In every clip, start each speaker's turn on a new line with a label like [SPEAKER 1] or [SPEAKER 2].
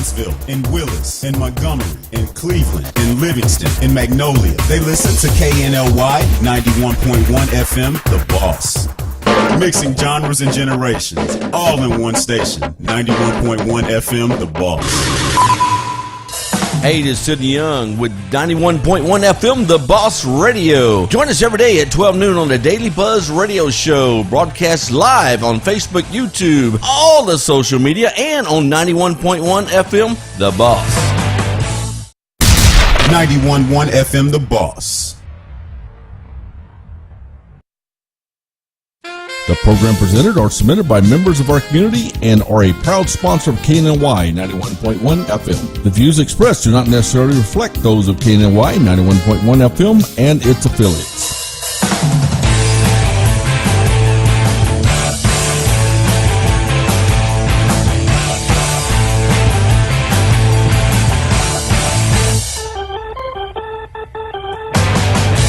[SPEAKER 1] Huntsville, in Willis, in Montgomery, in Cleveland, in Livingston, in Magnolia. They listen to KNLY 91.1 FM, The Boss. Mixing genres and generations, all in one station. 91.1 FM, The Boss.
[SPEAKER 2] Hey, this is Sidney Young with 91.1 FM, The Boss Radio. Join us every day at 12 noon on the Daily Buzz Radio Show. Broadcast live on Facebook, YouTube, all the social media, and on 91.1 FM, The Boss.
[SPEAKER 1] 91.1 FM, The Boss.
[SPEAKER 3] The program presented are submitted by members of our community and are a proud sponsor of KNLY 91.1 FM. The views expressed do not necessarily reflect those of KNLY 91.1 FM and its affiliates.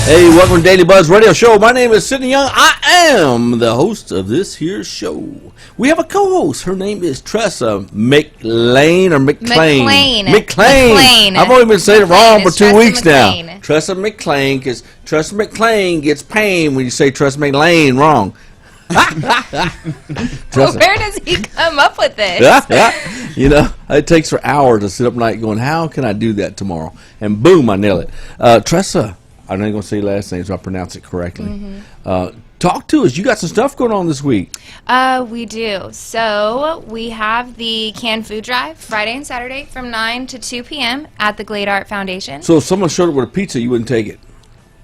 [SPEAKER 2] Hey, welcome to Daily Buzz Radio Show. My name is Sidney Young. I am the host of this here show. We have a co-host. Her name is Tressa McLean or McClain. McClain. I've only been saying it wrong for 2 weeks now. Tressa McClain, because Tressa McClain gets pain when you say Tressa McLean wrong.
[SPEAKER 4] Well, where does he come up with this?
[SPEAKER 2] You know, it takes her hours to sit up at night going, how can I do that tomorrow? And boom, I nail it. Tressa, I'm not going to say your last name so I pronounce it correctly. Mm-hmm. Talk to us. You got some stuff going on this week.
[SPEAKER 4] We do. So we have the canned food drive Friday and Saturday from 9 to 2 p.m. at the Glade Art Foundation.
[SPEAKER 2] So if someone showed up with a pizza, you wouldn't take it?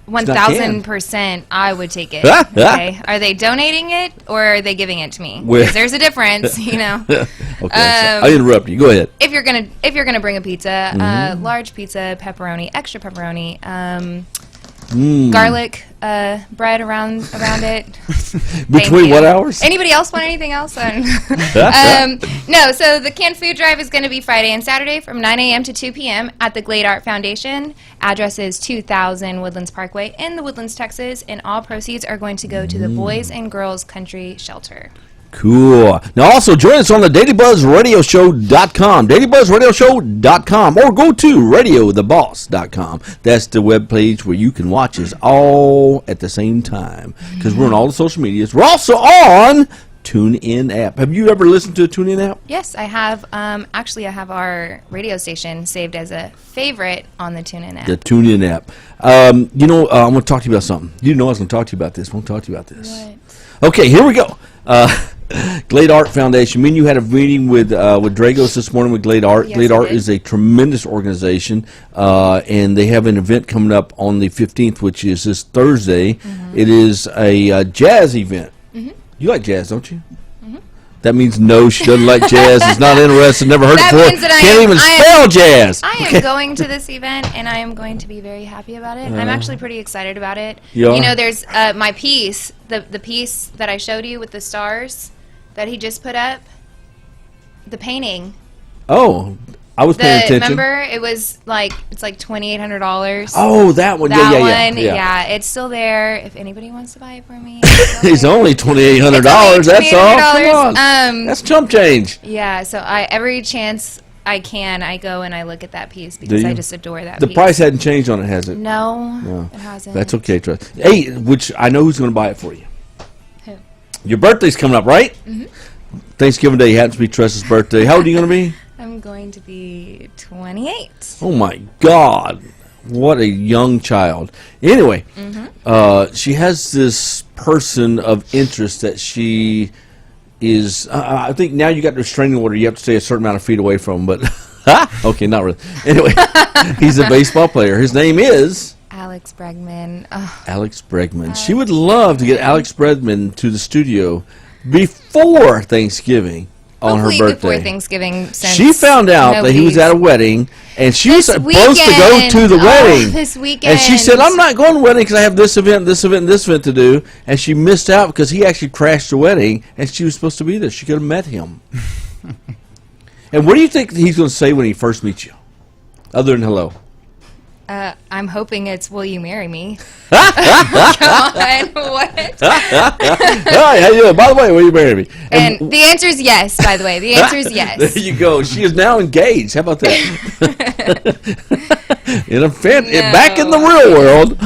[SPEAKER 4] 1,000% I would take it. Okay. Are they donating it or are they giving it to me? Because there's a difference, you know.
[SPEAKER 2] Okay. So I interrupt you. Go ahead.
[SPEAKER 4] If you're gonna bring a pizza, large pizza, pepperoni, extra pepperoni, garlic bread around it.
[SPEAKER 2] Between what hours?
[SPEAKER 4] Anybody else want anything else? No, so the canned food drive is going to be Friday and Saturday from 9 a.m. to 2 p.m. at the Glade Art Foundation. Address is 2000 Woodlands Parkway in the Woodlands, Texas, and all proceeds are going to go to the Boys and Girls Country Shelter.
[SPEAKER 2] Cool. Now also join us on the DailyBuzzRadioShow.com, DailyBuzzRadioShow.com, or go to RadioTheBoss.com. That's the webpage where you can watch us all at the same time because we're on all the social medias. We're also on TuneIn app. Have you ever listened to a TuneIn app?
[SPEAKER 4] Yes, I have. Actually, I have our radio station saved as a favorite on the TuneIn app.
[SPEAKER 2] The TuneIn app. You know, I'm going to talk to you about something. You know I was going to talk to you about this. I want to talk to you about this.
[SPEAKER 4] What?
[SPEAKER 2] Okay, here we go. Glade Art Foundation. Me and you had a meeting with Dragos this morning with Glade Art.
[SPEAKER 4] Yes,
[SPEAKER 2] Glade Art is a tremendous organization, and they have an event coming up on the 15th, which is this Thursday. Mm-hmm. It is a jazz event. Mm-hmm. You like jazz, don't you? Mm-hmm. That means no, she doesn't like jazz. Is not interested. Never heard it before. Can't even spell jazz.
[SPEAKER 4] I am going to this event, and I am going to be very happy about it. I'm actually pretty excited about it.
[SPEAKER 2] You
[SPEAKER 4] know, there's my piece, the piece that I showed you with the stars that he just put up, the painting.
[SPEAKER 2] Oh, I was paying attention.
[SPEAKER 4] Remember, it was like, it's like $2,800.
[SPEAKER 2] Oh, that one.
[SPEAKER 4] Yeah, it's still there. If anybody wants to buy it for me.
[SPEAKER 2] It's only $2,800. That's all. Come on. That's chump change.
[SPEAKER 4] Yeah, so every chance I can, I go and I look at that piece because I just adore that piece.
[SPEAKER 2] The price hadn't changed on it, has it?
[SPEAKER 4] No, it hasn't.
[SPEAKER 2] That's okay, Trust. Hey, which I know who's going to buy it for you.
[SPEAKER 4] Who?
[SPEAKER 2] Your birthday's coming up, right?
[SPEAKER 4] Mm-hmm.
[SPEAKER 2] Thanksgiving Day happens to be Tressa's birthday. How old are you going to be?
[SPEAKER 4] I'm going to be 28.
[SPEAKER 2] Oh, my God. What a young child. Anyway, she has this person of interest that she is, I think now you got the restraining order. You have to stay a certain amount of feet away from, but, okay, not really. Anyway, he's a baseball player. His name is?
[SPEAKER 4] Alex Bregman. Oh.
[SPEAKER 2] Alex Bregman. She would love to get Alex Bregman to the studio before Thanksgiving. On her birthday.
[SPEAKER 4] Before Thanksgiving.
[SPEAKER 2] She found out that he was at a wedding, and she was supposed to go to the wedding.
[SPEAKER 4] This weekend.
[SPEAKER 2] And she said, I'm not going to the wedding because I have this event, and this event to do. And she missed out because he actually crashed the wedding, and she was supposed to be there. She could have met him. And what do you think he's going to say when he first meets you, other than hello?
[SPEAKER 4] I'm hoping it's "Will you marry me?" Come on, what?
[SPEAKER 2] Hi, how you doing? By the way, will you marry me?
[SPEAKER 4] And the answer is yes. By the way, the answer is yes.
[SPEAKER 2] There you go. She is now engaged. How about that? Back in the real world.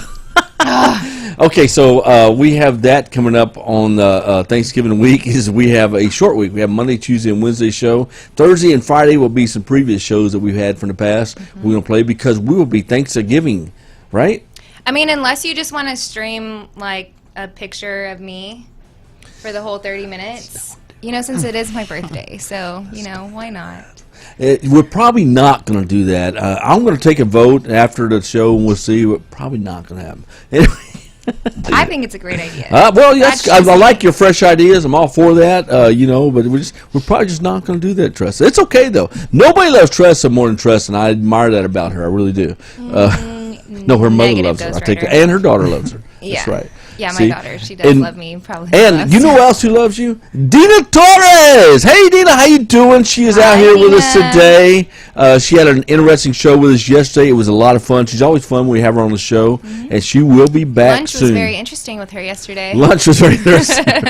[SPEAKER 2] Okay, so we have that coming up on Thanksgiving week. We have a short week. We have Monday, Tuesday, and Wednesday show. Thursday and Friday will be some previous shows that we've had from the past. We're going to play because we will be Thanksgiving, right?
[SPEAKER 4] I mean, unless you just want to stream like a picture of me for the whole 30 minutes, since it is my birthday. So, why not?
[SPEAKER 2] We're probably not going to do that. I'm going to take a vote after the show, and we'll see. We're probably not going to have them. Anyway.
[SPEAKER 4] I think it's a great idea.
[SPEAKER 2] Well, yes, I like your fresh ideas. I'm all for that, but we're probably just not going to do that, Tressa. It's okay, though. Nobody loves Tressa more than Tressa, and I admire that about her. I really do. No, her mother loves her. I take that, and her daughter loves her.
[SPEAKER 4] Yeah.
[SPEAKER 2] That's right.
[SPEAKER 4] Yeah, my daughter. She does love me probably.
[SPEAKER 2] And you know who else who loves you? Dina Torres. Hey, Dina, how you doing? She is out here with us today. She had an interesting show with us yesterday. It was a lot of fun. She's always fun when we have her on the show, and she will be back
[SPEAKER 4] soon. Lunch was very interesting with her yesterday.
[SPEAKER 2] Lunch was very interesting.
[SPEAKER 4] Lunch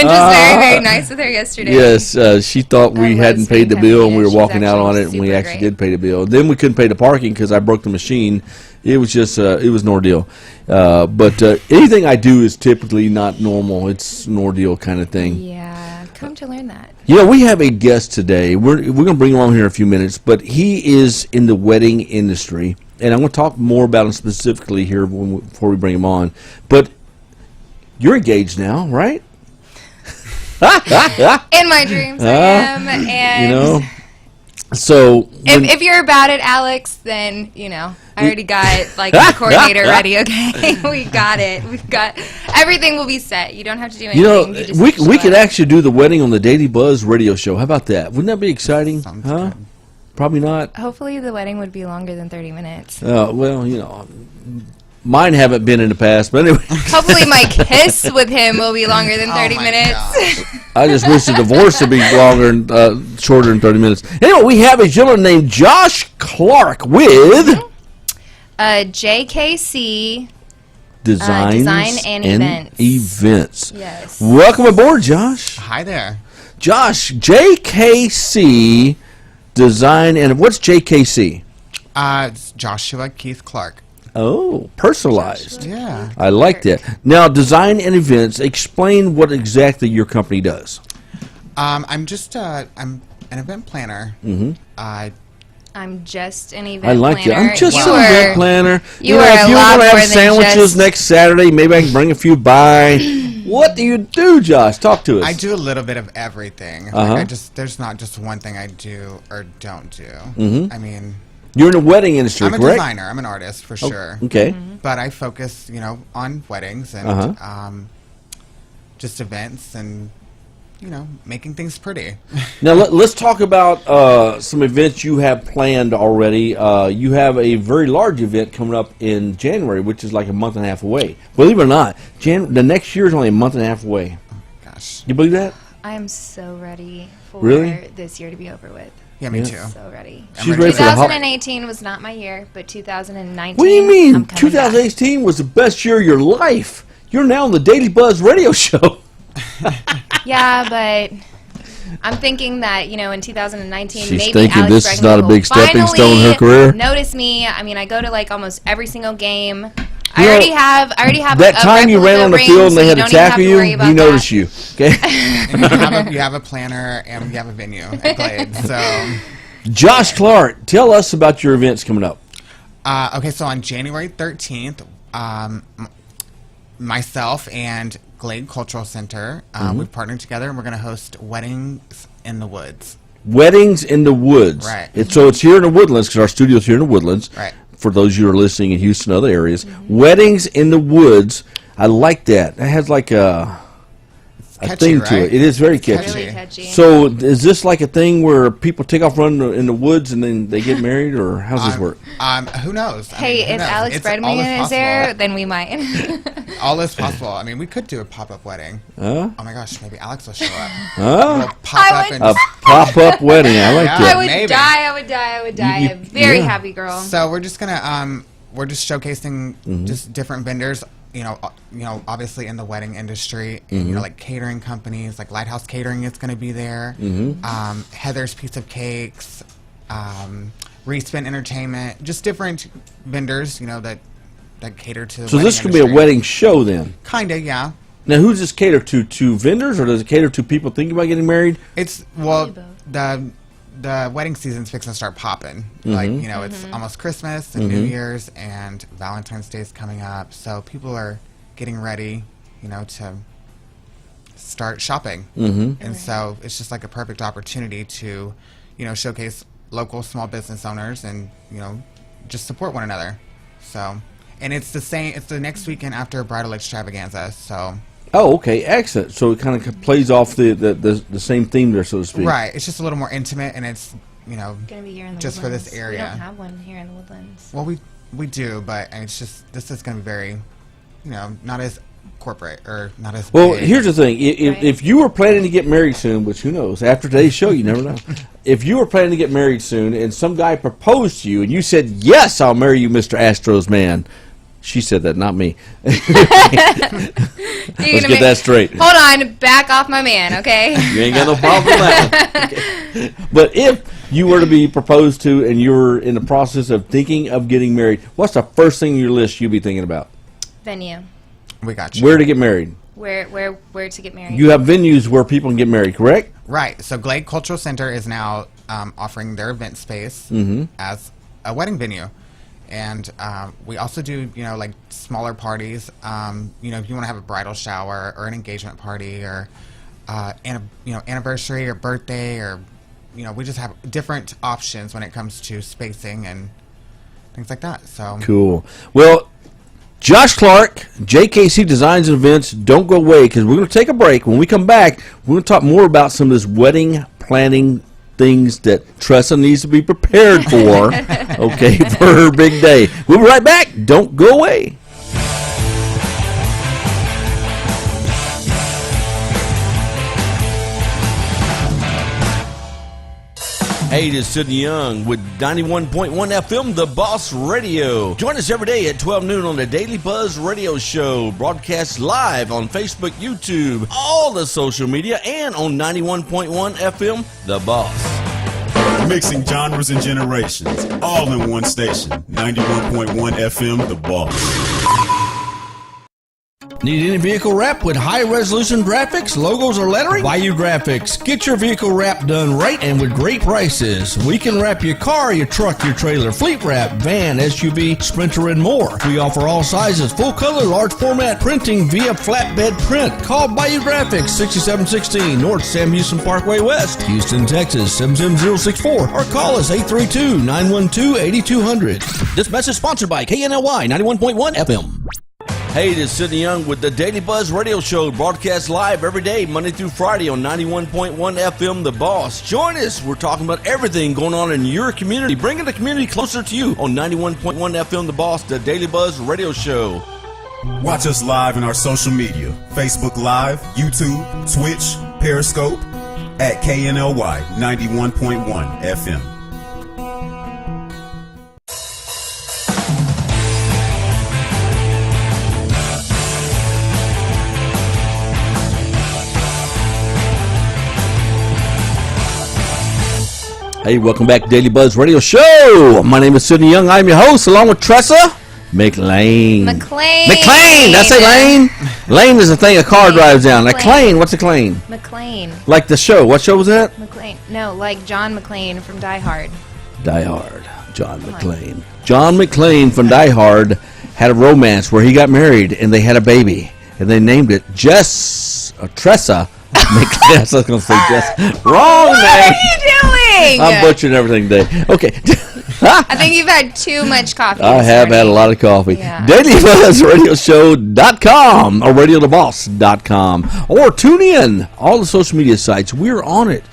[SPEAKER 4] was very, very nice with her yesterday.
[SPEAKER 2] Yes, she thought we hadn't paid the bill, and we were walking out on it, and we actually did pay the bill. Then we couldn't pay the parking because I broke the machine. It was just, it was an ordeal. But anything I do is typically not normal. It's an ordeal kind of thing.
[SPEAKER 4] Yeah, come to learn that.
[SPEAKER 2] We have a guest today. We're going to bring him on here in a few minutes, but he is in the wedding industry, and I'm going to talk more about him specifically here before we bring him on. But you're engaged now, right?
[SPEAKER 4] In my dreams, I am, and
[SPEAKER 2] so
[SPEAKER 4] if you're about it, Alex, then I already got the coordinator ready. Okay, we got it. We've got everything. Will be set. You don't have to do anything.
[SPEAKER 2] We could actually do the wedding on the Daily Buzz radio show. How about that? Wouldn't that be exciting?
[SPEAKER 5] Sounds good.
[SPEAKER 2] Probably not.
[SPEAKER 4] Hopefully, the wedding would be longer than 30 minutes.
[SPEAKER 2] Well, mine haven't been in the past, but anyway.
[SPEAKER 4] Hopefully, my kiss with him will be longer than 30 minutes.
[SPEAKER 2] I just wish the divorce would be longer and shorter than 30 minutes. Anyway, we have a gentleman named Josh Clark with
[SPEAKER 4] JKC
[SPEAKER 2] Design
[SPEAKER 4] and Events. Yes.
[SPEAKER 2] Welcome aboard, Josh.
[SPEAKER 5] Hi there.
[SPEAKER 2] Josh, JKC Design and what's JKC?
[SPEAKER 5] It's Joshua Keith Clark.
[SPEAKER 2] Oh, personalized.
[SPEAKER 5] Yeah.
[SPEAKER 2] I like that. Now, Design and Events, explain what exactly your company does.
[SPEAKER 5] I'm just I'm an event planner.
[SPEAKER 2] Mm-hmm.
[SPEAKER 4] I'm just an event
[SPEAKER 2] planner. I like
[SPEAKER 4] planner.
[SPEAKER 2] that. I'm just an event planner.
[SPEAKER 4] You are
[SPEAKER 2] if
[SPEAKER 4] a
[SPEAKER 2] you
[SPEAKER 4] lot
[SPEAKER 2] want to
[SPEAKER 4] more
[SPEAKER 2] have
[SPEAKER 4] than
[SPEAKER 2] sandwiches
[SPEAKER 4] just
[SPEAKER 2] next Saturday, maybe I can bring a few by. What do you do, Josh? Talk to us.
[SPEAKER 5] I do a little bit of everything. There's not just one thing I do or don't do.
[SPEAKER 2] Mm-hmm.
[SPEAKER 5] I mean,
[SPEAKER 2] you're in the wedding industry,
[SPEAKER 5] I'm a
[SPEAKER 2] correct?
[SPEAKER 5] designer. I'm an artist for sure.
[SPEAKER 2] Okay.
[SPEAKER 5] But I focus, on weddings and just events and, making things pretty.
[SPEAKER 2] Now, let's talk about some events you have planned already. You have a very large event coming up in January, which is like a month and a half away. Believe it or not, the next year is only a month and a half away.
[SPEAKER 5] Oh, gosh.
[SPEAKER 2] You believe that?
[SPEAKER 4] I am so ready for this year to be over with.
[SPEAKER 5] Yeah, me too.
[SPEAKER 4] So ready.
[SPEAKER 2] She's ready for the
[SPEAKER 4] 2018 was not my year, but 2019.
[SPEAKER 2] What do you mean?
[SPEAKER 4] I'm
[SPEAKER 2] 2018 was the best year of your life. You're now on the Daily Buzz radio show.
[SPEAKER 4] Yeah, but I'm thinking that in 2019,
[SPEAKER 2] She's
[SPEAKER 4] maybe
[SPEAKER 2] thinking
[SPEAKER 4] Alex
[SPEAKER 2] this is
[SPEAKER 4] Bregman
[SPEAKER 2] not a
[SPEAKER 4] will
[SPEAKER 2] big stepping stone in her career.
[SPEAKER 4] Notice me. I mean, I go to almost every single game. I already have
[SPEAKER 2] that time you ran on the field and they had to tackle you. He noticed you. Okay.
[SPEAKER 5] And you have a planner and you have a venue at Glade. So,
[SPEAKER 2] Josh Clark, tell us about your events coming up.
[SPEAKER 5] Okay, so on January 13th, myself and Glade Cultural Center, we've partnered together and we're going to host Weddings in the Woods.
[SPEAKER 2] Weddings in the Woods.
[SPEAKER 5] Right.
[SPEAKER 2] So it's here in the Woodlands because our studio's here in the Woodlands.
[SPEAKER 5] Right.
[SPEAKER 2] For those of you who are listening in Houston and other areas. Weddings in the Woods. I like that. It has like a...
[SPEAKER 5] catchy, right?
[SPEAKER 2] to it. It is very catchy.
[SPEAKER 4] Really catchy.
[SPEAKER 2] So is this like a thing where people take off running in the woods and then they get married, or how's this work?
[SPEAKER 5] Who knows?
[SPEAKER 4] Hey, if Alex Bredman is there, then we might.
[SPEAKER 5] All is possible. I mean, we could do a pop-up wedding. Oh my gosh, maybe Alex will show up.
[SPEAKER 2] Huh?
[SPEAKER 5] A
[SPEAKER 2] pop-up wedding. I like that.
[SPEAKER 4] I would die. A very happy girl.
[SPEAKER 5] So we're just gonna we're just showcasing just different vendors. You know, obviously in the wedding industry, and, you know, like catering companies, like Lighthouse Catering is going to be there. Heather's Piece of Cakes, Respin Entertainment, just different vendors, you know, that cater to.
[SPEAKER 2] So this could be a wedding show then.
[SPEAKER 5] Kinda, yeah.
[SPEAKER 2] Now, who does this cater to? To vendors, or does it cater to people thinking about getting married?
[SPEAKER 5] It's the wedding season's fixing to start popping. Like, you know, it's almost Christmas and New Year's, and Valentine's Day's coming up. So people are getting ready, you know, to start shopping. And so it's just like a perfect opportunity to, you know, showcase local small business owners and, you know, just support one another. So, and it's the next weekend after Bridal Extravaganza, so.
[SPEAKER 2] Oh, okay, excellent. So it kind of plays off the same theme there, so to speak.
[SPEAKER 5] Right. It's just a little more intimate, and it's, you know,
[SPEAKER 4] Gonna be here in the
[SPEAKER 5] just
[SPEAKER 4] Woodlands.
[SPEAKER 5] for this area.
[SPEAKER 4] We don't have one here in the Woodlands.
[SPEAKER 5] Well, we do, but it's just this is going to be very, you know, not as corporate or not as.
[SPEAKER 2] Well,
[SPEAKER 5] big.
[SPEAKER 2] here's the thing: if you were planning to get married soon, which who knows, after today's show, you never know. If you were planning to get married soon, and some guy proposed to you, and you said, "Yes, I'll marry you, Mr. Astros man." She said that, not me. Let's get that straight.
[SPEAKER 4] Hold on, back off my man, okay?
[SPEAKER 2] You ain't got no problem with that. Okay. But if you were to be proposed to and you're in the process of thinking of getting married, what's the first thing on your list you'd be thinking about?
[SPEAKER 4] Venue.
[SPEAKER 5] We got you.
[SPEAKER 2] Where to get married?
[SPEAKER 4] Where to get married?
[SPEAKER 2] You have venues where people can get married, correct?
[SPEAKER 5] Right. So Glade Cultural Center is now offering their event space as a wedding venue. And we also do, you know, like smaller parties. You know, if you want to have a bridal shower or an engagement party or, anniversary or birthday, or, you know, we just have different options when it comes to spacing and things like that. So
[SPEAKER 2] cool. Well, Josh Clark, JKC Designs and Events. Don't go away, because we're going to take a break. When we come back, we're going to talk more about some of this wedding planning things that Tressa needs to be prepared for, okay, for her big day. We'll be right back. Don't go away. Hey, this is Sidney Young with 91.1 FM, The Boss Radio. Join us every day at 12 noon on the Daily Buzz Radio Show, broadcast live on Facebook, YouTube, all the social media, and on 91.1 FM, The Boss.
[SPEAKER 1] Mixing genres and generations, all in one station. 91.1 FM, The Boss.
[SPEAKER 2] Need any vehicle wrap with high-resolution graphics, logos, or lettering? Bayou Graphics. Get your vehicle wrap done right and with great prices. We can wrap your car, your truck, your trailer, fleet wrap, van, SUV, Sprinter, and more. We offer all sizes, full color, large format printing via flatbed print. Call Bayou Graphics, 6716 North Sam Houston Parkway West, Houston, Texas, 77064, or call us 832-912-8200. This message sponsored by KNLY 91.1 FM. Hey, this is Sidney Young with the Daily Buzz Radio Show, broadcast live every day, Monday through Friday on 91.1 FM, The Boss. Join us. We're talking about everything going on in your community, bringing the community closer to you on 91.1 FM, The Boss, the Daily Buzz Radio Show.
[SPEAKER 1] Watch us live in our social media, Facebook Live, YouTube, Twitch, Periscope, at KNLY 91.1 FM.
[SPEAKER 2] Hey, welcome back to Daily Buzz Radio Show. My name is Sidney Young. I'm your host, along with Tressa McLean.
[SPEAKER 4] McLean.
[SPEAKER 2] Did I say Lane? Lane is the thing a car drives down. McLean. What's a Clane?
[SPEAKER 4] McLean.
[SPEAKER 2] Like the show. What show was that?
[SPEAKER 4] McLean. No, like John McClane from Die Hard.
[SPEAKER 2] Die Hard. John McClane. John McClane from Die Hard had a romance where he got married and they had a baby. And they named it Tressa McLean. I was going to say Jess. Wrong name.
[SPEAKER 4] What are you doing?
[SPEAKER 2] I'm butchering everything today. Okay.
[SPEAKER 4] I think you've had too much coffee.
[SPEAKER 2] I have had a lot of coffee.
[SPEAKER 4] Yeah.
[SPEAKER 2] DailyBuzzRadioShow.com or RadioTheBoss.com or tune in. All the social media sites. We're on it.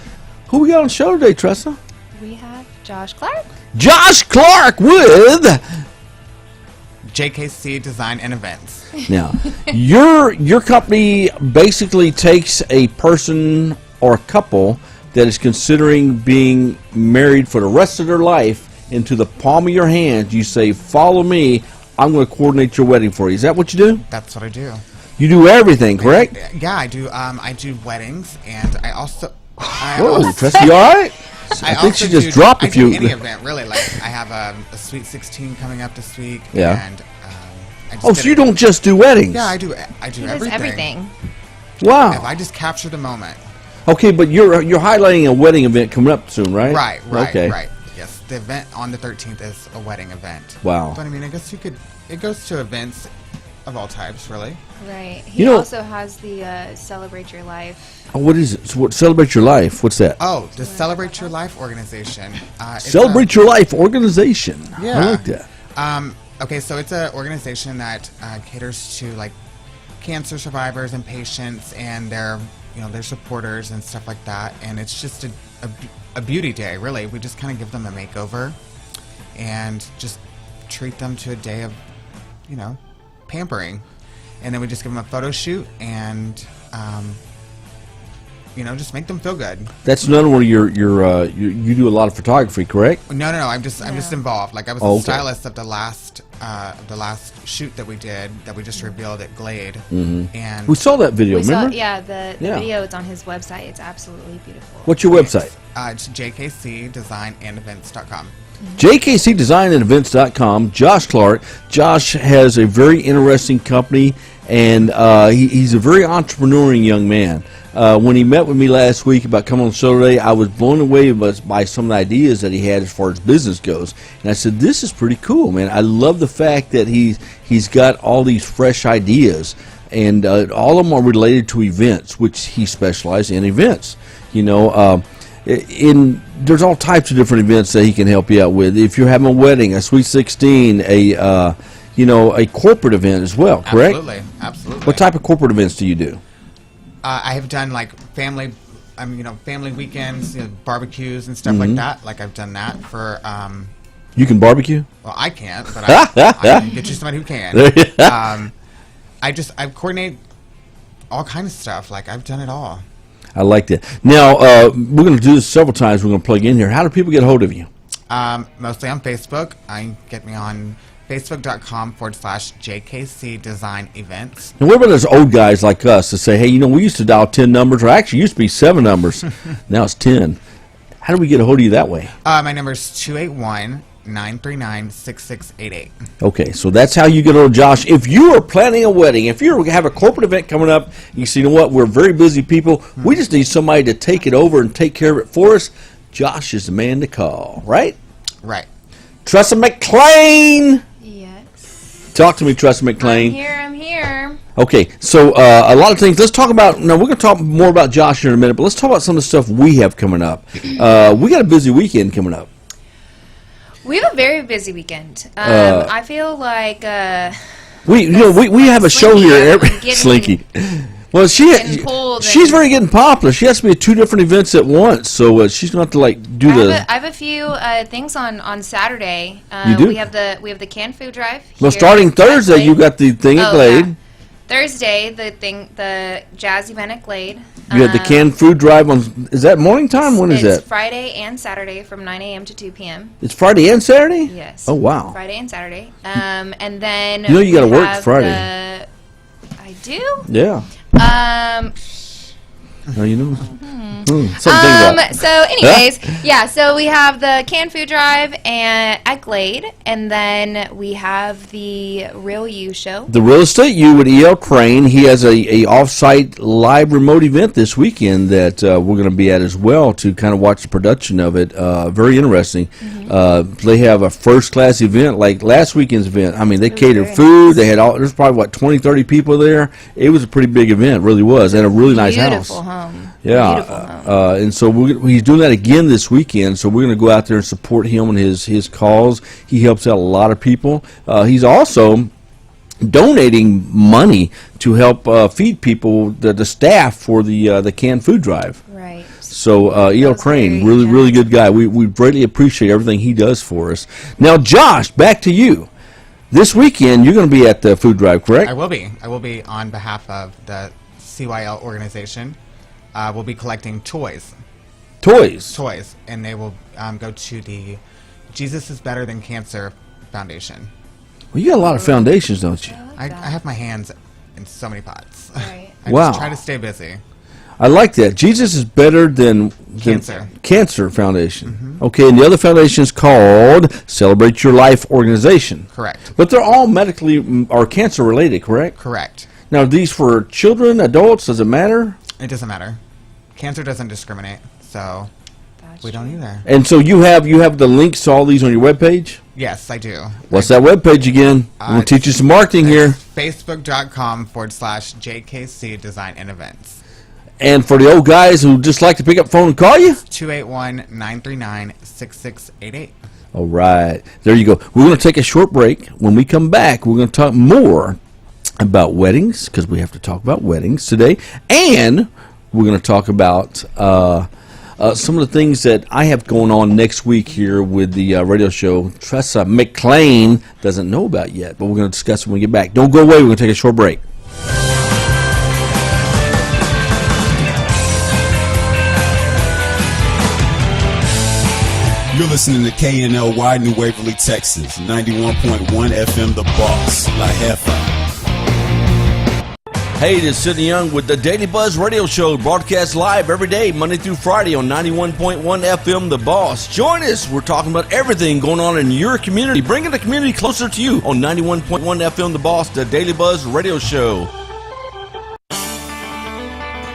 [SPEAKER 2] Who we got on the show today, Tressa?
[SPEAKER 4] We have Josh Clark.
[SPEAKER 2] Josh Clark with
[SPEAKER 5] JKC Design and Events.
[SPEAKER 2] Now, your company basically takes a person or a couple that is considering being married for the rest of their life into the palm of your hand. You say, follow me, I'm going to coordinate your wedding for you. Is that what you do?
[SPEAKER 5] That's what I do.
[SPEAKER 2] You do everything, correct?
[SPEAKER 5] Yeah, I do. I do weddings, and I also.
[SPEAKER 2] Whoa, Tressa, you all right? I think she just dropped a few.
[SPEAKER 5] Any event, really. Like I have a Sweet 16 coming up this week.
[SPEAKER 2] Yeah.
[SPEAKER 5] And
[SPEAKER 2] so you don't just do weddings?
[SPEAKER 5] Yeah, I do everything.
[SPEAKER 4] Everything.
[SPEAKER 2] Wow.
[SPEAKER 5] If I just capture the moment.
[SPEAKER 2] Okay, but you're highlighting a wedding event coming up soon, right?
[SPEAKER 5] Right.
[SPEAKER 2] Okay.
[SPEAKER 5] Right. Yes, the event on the 13th is a wedding event.
[SPEAKER 2] Wow.
[SPEAKER 5] But I mean, I guess you could. It goes to events of all types, really.
[SPEAKER 4] Right. He also has the Celebrate Your Life.
[SPEAKER 2] Oh, what is it? So what, Celebrate Your Life. What's that?
[SPEAKER 5] Oh, the Celebrate Your Life organization.
[SPEAKER 2] Celebrate Your Life organization.
[SPEAKER 5] Yeah.
[SPEAKER 2] I like that.
[SPEAKER 5] Okay, so it's an organization that caters to like cancer survivors and patients and their supporters and stuff like that. And it's just a beauty day, really. We just kind of give them a makeover and just treat them to a day of, pampering. And then we just give them a photo shoot and, just make them feel good.
[SPEAKER 2] That's another one. You do a lot of photography, correct?
[SPEAKER 5] No. I'm just involved. Like I was the stylist of the last shoot that we did that we just revealed at Glade. Mm-hmm. And
[SPEAKER 2] we saw that video. Remember?
[SPEAKER 4] The video is on his website. It's absolutely beautiful.
[SPEAKER 2] What's your website?
[SPEAKER 5] It's jkcdesignandevents.com.
[SPEAKER 2] jkcdesignandevents.com. Josh Clark. Josh has a very interesting company, and he's a very entrepreneurial young man. When he met with me last week about coming on the show today, I was blown away by some of the ideas that he had as far as business goes. And I said, this is pretty cool, man. I love the fact that he's got all these fresh ideas, and all of them are related to events, which he specializes in events. There's all types of different events that he can help you out with. If you're having a wedding, a Sweet 16, a corporate event as well, correct?
[SPEAKER 5] Absolutely.
[SPEAKER 2] What type of corporate events do you do?
[SPEAKER 5] I have done like family weekends, barbecues and stuff like that. Like I've done that for.
[SPEAKER 2] You can barbecue?
[SPEAKER 5] Well, I can't, but I can get you somebody who can. I coordinate all kinds of stuff. Like I've done it all.
[SPEAKER 2] I like that. Now we're going to do this several times. We're going to plug in here. How do people get a hold of you?
[SPEAKER 5] Mostly on Facebook. Get me on Facebook.com/JKC Design Events.
[SPEAKER 2] And what about those old guys like us that say, hey, we used to dial 10 numbers, or actually used to be 7 numbers. Now it's 10. How do we get a hold of you that way?
[SPEAKER 5] My number is 281-939-6688.
[SPEAKER 2] Okay, so that's how you get a hold of Josh. If you are planning a wedding, if you have a corporate event coming up, you say, what, we're very busy people. We just need somebody to take it over and take care of it for us. Josh is the man to call, right?
[SPEAKER 5] Right.
[SPEAKER 2] Tressa McClain.
[SPEAKER 4] Yes.
[SPEAKER 2] Talk to me, Tressa McClain.
[SPEAKER 4] I'm here.
[SPEAKER 2] Okay, so a lot of things. Let's talk about, we're going to talk more about Josh here in a minute, but let's talk about some of the stuff we have coming up. We got a busy weekend coming up.
[SPEAKER 4] We have a very busy weekend. I feel like
[SPEAKER 2] we have a show here every Slinky. Well, she's very getting popular. She has to be at 2 different events at once, so she's going to have to do
[SPEAKER 4] I have a few things on Saturday.
[SPEAKER 2] You do?
[SPEAKER 4] We have the canned food drive.
[SPEAKER 2] Well, starting Thursday, you got the thing at Glade.
[SPEAKER 4] Yeah. Thursday, the jazz event at Glade.
[SPEAKER 2] You had the canned food drive on. Is that morning time? When is that?
[SPEAKER 4] It's Friday and Saturday from 9 a.m. to 2 p.m.
[SPEAKER 2] It's Friday and Saturday?
[SPEAKER 4] Yes.
[SPEAKER 2] Oh, wow.
[SPEAKER 4] Friday and Saturday. And then
[SPEAKER 2] you got to work Friday.
[SPEAKER 4] I do?
[SPEAKER 2] Yeah. No, you know.
[SPEAKER 4] So, anyways, so we have the canned food drive at Glade, and then we have the Real You show.
[SPEAKER 2] The Real Estate You with E.L. Crane. He has a off-site live remote event this weekend that we're going to be at as well to kind of watch the production of it. Very interesting. Mm-hmm. They have a first-class event like last weekend's event. I mean, they catered food. Nice. They had there's probably 20, 30 people there. It was a pretty big event, really was, and a really nice house.
[SPEAKER 4] Beautiful home.
[SPEAKER 2] Yeah,
[SPEAKER 4] Beautiful home.
[SPEAKER 2] and so he's doing that again this weekend. So we're going to go out there and support him and his cause. He helps out a lot of people. He's also donating money to help feed people, the staff for the canned food drive.
[SPEAKER 4] Right.
[SPEAKER 2] So E.L. Crane, really good guy. We greatly appreciate everything he does for us. Now, Josh, back to you. This weekend, you're going to be at the food drive, correct?
[SPEAKER 5] I will be. I will be on behalf of the CYL organization. We'll be collecting toys.
[SPEAKER 2] Toys,
[SPEAKER 5] and they will go to the Jesus is Better Than Cancer Foundation.
[SPEAKER 2] Well, you got a lot of foundations, don't you?
[SPEAKER 5] I have my hands in so many pots.
[SPEAKER 4] Right.
[SPEAKER 5] I
[SPEAKER 2] Wow.
[SPEAKER 5] just try to stay busy.
[SPEAKER 2] I like that. Jesus is Better Than Cancer Foundation. Okay, and the other foundation is called Celebrate Your Life Organization.
[SPEAKER 5] Correct.
[SPEAKER 2] But they're all medically or cancer related, correct?
[SPEAKER 5] Correct.
[SPEAKER 2] Now, are these for children, adults? Does it matter?
[SPEAKER 5] It doesn't matter. Cancer doesn't discriminate, so we don't either.
[SPEAKER 2] And so you have the links to all these on your webpage?
[SPEAKER 5] Yes, I do.
[SPEAKER 2] What's that webpage again? I'm going to teach you some marketing here.
[SPEAKER 5] Facebook.com/JKC Design and Events.
[SPEAKER 2] And for the old guys who just like to pick up the phone and call you?
[SPEAKER 5] 281-939-6688.
[SPEAKER 2] All right. There you go. We're going to take a short break. When we come back, we're going to talk more about weddings, because we have to talk about weddings today. And we're going to talk about some of the things that I have going on next week here with the radio show Tressa McClain doesn't know about yet, but we're going to discuss it when we get back. Don't go away. We're going to take a short break.
[SPEAKER 1] You're listening to KNLY New Waverly, Texas, 91.1 FM The Boss, La Jefa.
[SPEAKER 2] Hey, this is Sidney Young with the Daily Buzz Radio Show, broadcast live every day, Monday through Friday on 91.1 FM The Boss. Join us. We're talking about everything going on in your community, bringing the community closer to you on 91.1 FM The Boss, the Daily Buzz Radio Show.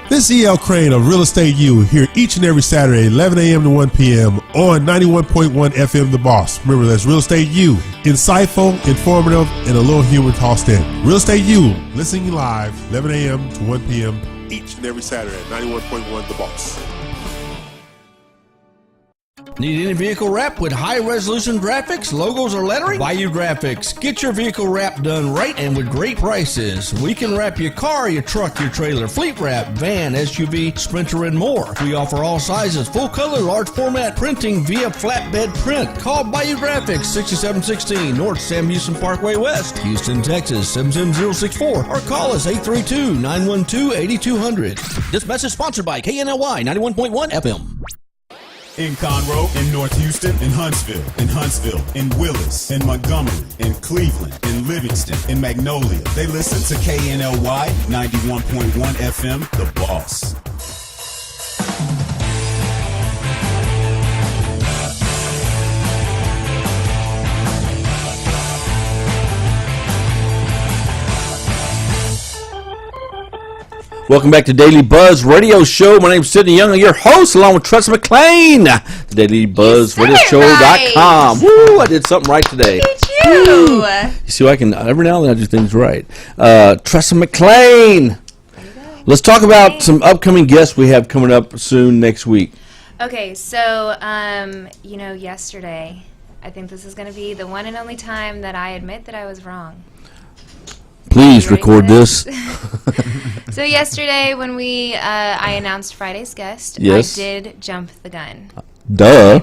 [SPEAKER 6] This is E.L. Crane of Real Estate U here each and every Saturday, 11 a.m. to 1 p.m. on 91.1 FM The Boss. Remember, that's Real Estate U. Insightful, informative, and a little humor tossed in. Real Estate U, listening live, 11 a.m. to 1 p.m. each and every Saturday at 91.1 The Boss.
[SPEAKER 2] Need any vehicle wrap with high-resolution graphics, logos, or lettering? Bayou Graphics. Get your vehicle wrap done right and with great prices. We can wrap your car, your truck, your trailer, fleet wrap, van, SUV, Sprinter, and more. We offer all sizes, full color, large format printing via flatbed print. Call Bayou Graphics, 6716 North Sam Houston Parkway West, Houston, Texas, 77064, or call us 832-912-8200. This message sponsored by KNLY 91.1 FM.
[SPEAKER 1] In Conroe, in North Houston, in Huntsville, in Willis, in Montgomery, in Cleveland, in Livingston, in Magnolia. They listen to KNLY 91.1 FM, The Boss.
[SPEAKER 2] Welcome back to Daily Buzz Radio Show. My name is Sidney Young. I'm your host, along with Tressa McClain. DailyBuzzRadioShow.com. Woo! I did something right today.
[SPEAKER 4] Look at you.
[SPEAKER 2] You see, I can every now and then I do things right. Tressa McClain. Let's talk about some upcoming guests we have coming up soon next week.
[SPEAKER 4] Okay, so yesterday, I think this is going to be the one and only time that I admit that I was wrong.
[SPEAKER 2] Please record this.
[SPEAKER 4] So yesterday, when I announced Friday's guest,
[SPEAKER 2] yes.
[SPEAKER 4] I did jump the gun.
[SPEAKER 2] Duh.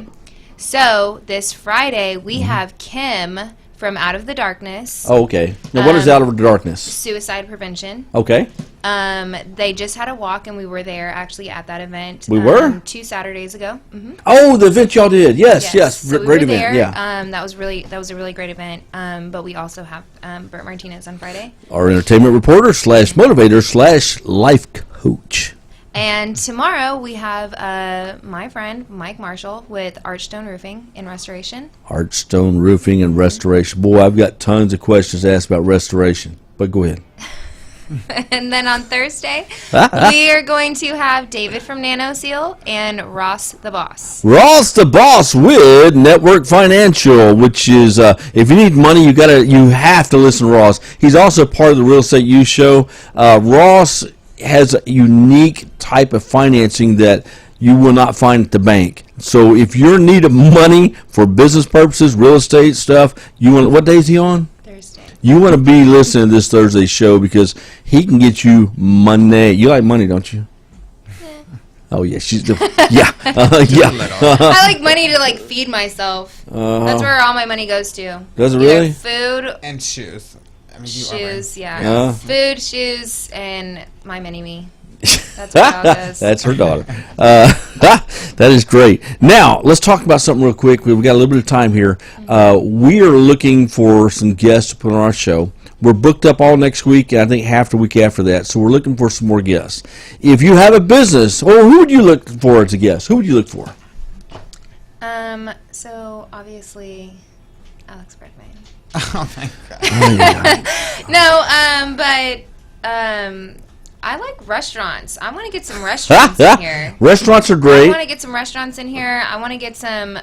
[SPEAKER 4] So this Friday, we have Kim from Out of the Darkness.
[SPEAKER 2] Oh, okay. Now, what is Out of the Darkness?
[SPEAKER 4] Suicide prevention.
[SPEAKER 2] Okay.
[SPEAKER 4] They just had a walk, and we were there actually at that event.
[SPEAKER 2] We were?
[SPEAKER 4] 2 Saturdays ago. Mm-hmm.
[SPEAKER 2] Oh, the event y'all did. Yes.
[SPEAKER 4] So
[SPEAKER 2] great
[SPEAKER 4] we were
[SPEAKER 2] event.
[SPEAKER 4] there.
[SPEAKER 2] Yeah.
[SPEAKER 4] That was a really great event. But we also have Bert Martinez on Friday.
[SPEAKER 2] Our entertainment reporter / motivator / life coach.
[SPEAKER 4] And tomorrow we have my friend Mike Marshall with Archstone Roofing and Restoration.
[SPEAKER 2] Archstone Roofing and Restoration. Boy, I've got tons of questions to ask about restoration. But go ahead.
[SPEAKER 4] And then on Thursday, we are going to have David from Nano Seal and Ross the Boss.
[SPEAKER 2] Ross the Boss with Network Financial, which is if you need money, you have to listen to Ross. He's also part of the Real Estate U Show. Ross has a unique type of financing that you will not find at the bank. So if you're in need of money for business purposes, real estate stuff, what day is he on?
[SPEAKER 4] Thursday.
[SPEAKER 2] You want to be listening to this Thursday show because he can get you money. You like money, don't you? Oh yeah, yeah.
[SPEAKER 4] I like money to like feed myself. That's where all my money goes to.
[SPEAKER 2] Does it really?
[SPEAKER 4] Food
[SPEAKER 5] and shoes. I mean,
[SPEAKER 4] shoes, yeah. Food, shoes, and my mini-me. That's where it all goes.
[SPEAKER 2] That's her daughter. That is great. Now let's talk about something real quick. We've got a little bit of time here. We are looking for some guests to put on our show. We're booked up all next week, and I think half the week after that. So we're looking for some more guests. If you have a business, who would you look for as a guest? Who would you look for?
[SPEAKER 4] So obviously, Alex Bergman.
[SPEAKER 5] Oh my God.
[SPEAKER 4] No, but I like restaurants. I want to get some restaurants in here.
[SPEAKER 2] Restaurants are great.
[SPEAKER 4] I want to get some restaurants in here. I want to get some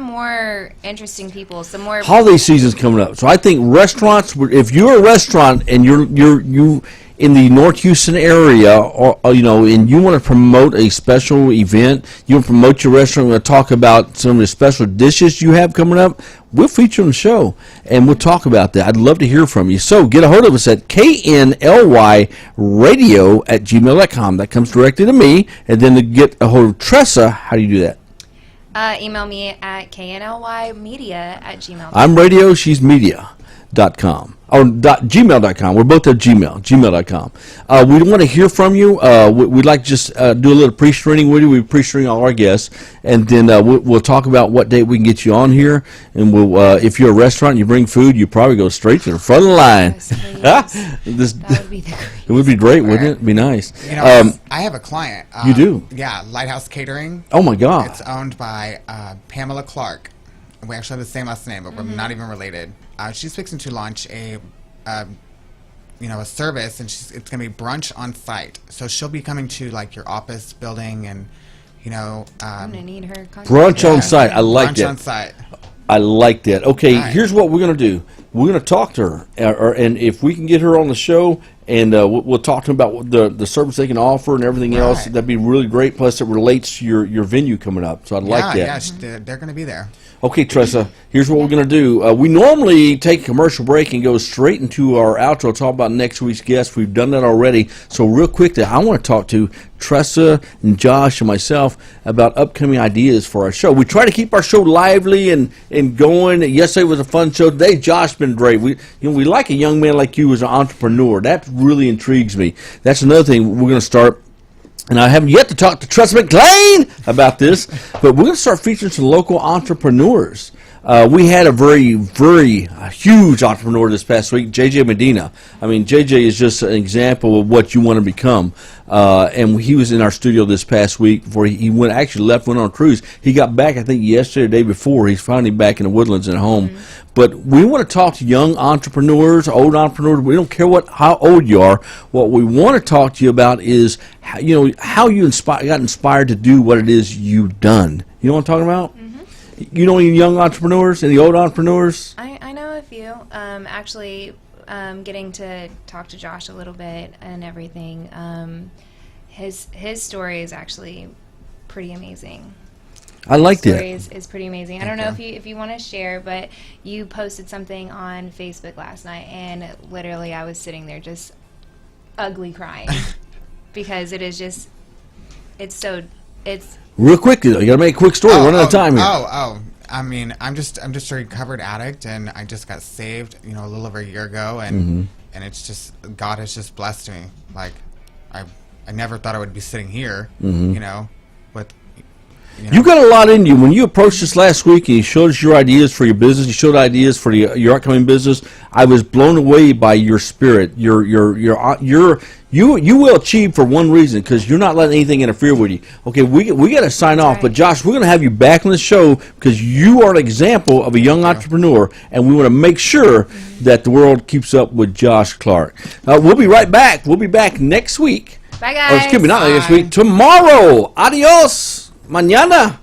[SPEAKER 4] more interesting people. Some more
[SPEAKER 2] holiday season's coming up, so I think restaurants. If you're a restaurant and you in the North Houston area, or and you want to promote a special event, you want to promote your restaurant, you want to talk about some of the special dishes you have coming up, we'll feature on the show, and we'll talk about that. I'd love to hear from you. So get a hold of us at knlyradio@gmail.com. That comes directly to me, and then to get a hold of Tressa, how do you do that?
[SPEAKER 4] Email me at knlymedia@gmail.com.
[SPEAKER 2] I'm radio, she's media.com. Or gmail.com. We're both at gmail.com. We want to hear from you. We'd like to just do a little pre-screening with you. We pre-screen all our guests, and then we'll talk about what date we can get you on here. And we'll, if you're a restaurant and you bring food, you probably go straight to the front of the line.
[SPEAKER 4] Yes, that would be the greatest.
[SPEAKER 2] It would be great, wouldn't it? It'd be nice.
[SPEAKER 5] I have a client.
[SPEAKER 2] You do?
[SPEAKER 5] Yeah, Lighthouse Catering.
[SPEAKER 2] Oh my God!
[SPEAKER 5] It's owned by Pamela Clark. We actually have the same last name, but we're not even related. She's fixing to launch a service, and it's going to be brunch on site. So she'll be coming to like your office building, and
[SPEAKER 4] I'm gonna need her.
[SPEAKER 2] Brunch on site. I like that.
[SPEAKER 5] Brunch on site.
[SPEAKER 2] I like that. Okay,
[SPEAKER 5] Right.
[SPEAKER 2] Here's what we're going to do. We're going to talk to her, and if we can get her on the show, and we'll talk to them about the service they can offer and everything else, that'd be really great. Plus, it relates to your venue coming up, so I'd like that.
[SPEAKER 5] Yeah, they're going to be there.
[SPEAKER 2] Okay, Tressa, here's what we're going to do. We normally take a commercial break and go straight into our outro, talk about next week's guest. We've done that already. So real quickly, I want to talk to Tressa and Josh and myself about upcoming ideas for our show. We try to keep our show lively and going. Yesterday was a fun show. Today, Josh's been great. We like a young man like you as an entrepreneur. That really intrigues me. That's another thing we're going to start. And I haven't yet to talk to Tressa McLean about this, but we're going to start featuring some local entrepreneurs. We had a very, very huge entrepreneur this past week, JJ Medina. I mean, JJ is just an example of what you want to become. And he was in our studio this past week before he went on a cruise. He got back, I think, yesterday or the day before. He's finally back in the Woodlands at home. Mm-hmm. But we want to talk to young entrepreneurs, old entrepreneurs. We don't care how old you are. What we want to talk to you about is how you got inspired to do what it is you've done. You know what I'm talking about? Mm-hmm. You know any young entrepreneurs, any old entrepreneurs?
[SPEAKER 4] I know a few. Actually, getting to talk to Josh a little bit and everything. His story is actually pretty amazing.
[SPEAKER 2] I like that.
[SPEAKER 4] His story is pretty amazing. I don't know if you want to share, but you posted something on Facebook last night, and literally I was sitting there just ugly crying because it's
[SPEAKER 2] real quickly though. You got to make a quick story. We're running out of time here.
[SPEAKER 5] I mean, I'm just a recovered addict, and I just got saved, a little over a year ago, and it's just God has just blessed me. Like I never thought I would be sitting here, with.
[SPEAKER 2] You got a lot in you. When you approached us last week and you showed us your ideas for your business, you showed ideas for your upcoming business, I was blown away by your spirit. You will achieve for one reason, because you're not letting anything interfere with you. Okay, we got to sign off, but Josh, we're going to have you back on the show because you are an example of a young entrepreneur, and we want to make sure that the world keeps up with Josh Clark. We'll be right back. We'll be back next week.
[SPEAKER 4] Bye, guys.
[SPEAKER 2] Excuse me, not next week. Tomorrow. Adios. Mañana.